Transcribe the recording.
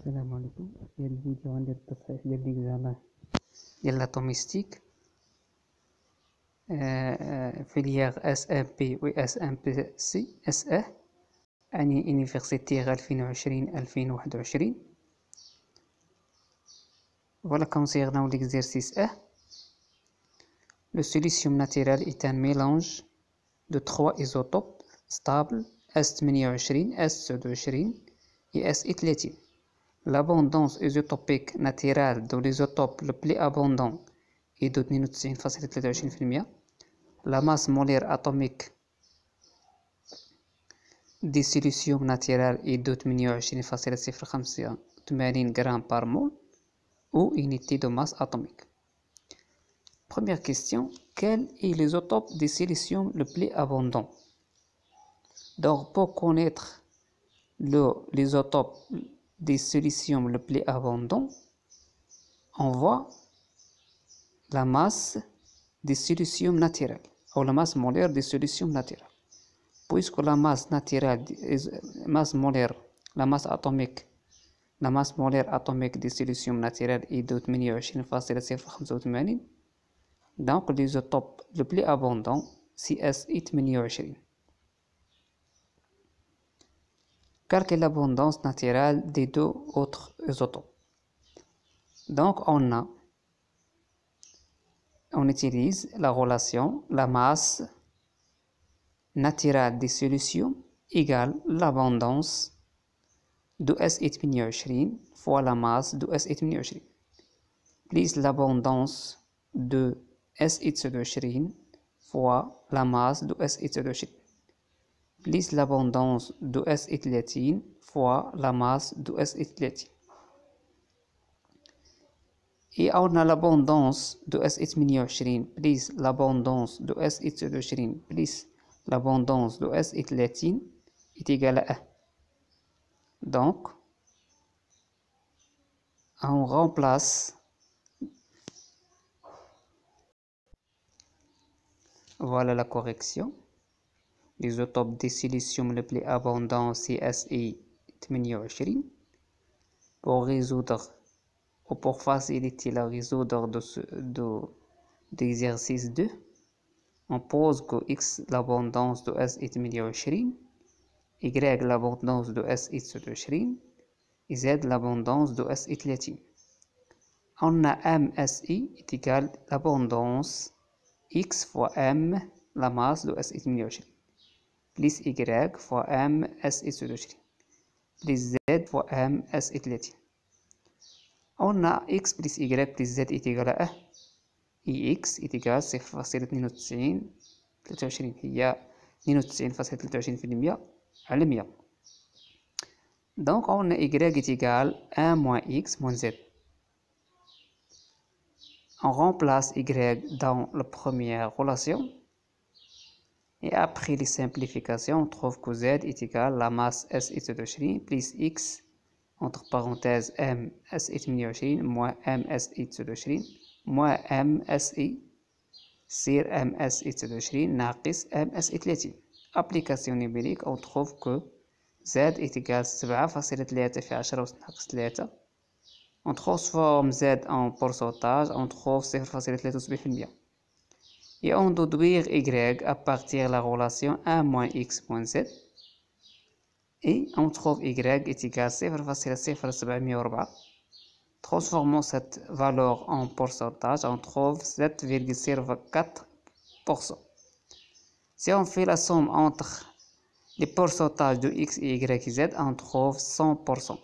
السلام عليكم. في هذا الفيديو غندير التصحيح ديال ليكزامان ديال لاتوميستيك فيليير اس ام بي و اس ام بي سي اس اه يعني يونيفرسيتير 2020-2021. Voilà concernant l'exercice A. Le silicium naturel est un mélange de trois isotopes stables S28, S29 et S30. L'abondance isotopique naturelle de l'isotope le plus abondant est de 92,23%. La masse molaire atomique du silicium naturel est de 28,085 grammes par mole ou unité de masse atomique. Première question, quel est l'isotope du silicium le plus abondant? Donc, pour connaître l'isotope du silicium le plus abondant, on voit la masse du silicium naturel ou la masse molaire du silicium naturel. Puisque la masse naturelle, la masse molaire atomique du silicium naturel est de 28,085. Donc l'isotope le plus abondant c'est S28. Calculer l'abondance naturelle des deux autres isotopes. Donc on utilise la relation la masse naturelle du silicium égale l'abondance de S28 fois la masse de S28 plus l'abondance de S28 fois la masse de S28 plus l'abondance de S30 fois la masse de S30. Et on a l'abondance de S28 plus l'abondance de S30 plus l'abondance de S30 est égale à 1. Donc, on remplace, voilà la correction. L'isotope de silicium le plus abondant c'est Si28. Pour résoudre ou pour faciliter la résoudre de l'exercice 2, on pose que X l'abondance de Si28, Y l'abondance de Si28 et Z l'abondance de Si30. On a MSI est égal à l'abondance X fois M la masse de Si28 plus Y fois M Si28 plus Z fois M Si30. On a X plus Y plus Z est égal à 1 et X est égal à 0,92 هي 92,23% على 100. Donc on a Y est égal à 1 moins X moins Z. On remplace Y dans la première relation et après les simplifications on trouve que Z est égal à la masse Si28 plus X entre parenthèses M Si28 moins M Si28 moins M Si sur M Si28 ناقص M Si30. Application numérique on trouve que Z est égal à 7,3 في 10 ناقص 3. On transforme Z en pourcentage, on trouve 0,73%. Et on déduire Y à partir de la relation 1 moins X moins Z. Et on trouve Y est égal à 0,0704. Transformons cette valeur en pourcentage, on trouve 7,04%. Si on fait la somme entre les pourcentages de X et Y et Z, on trouve 100%.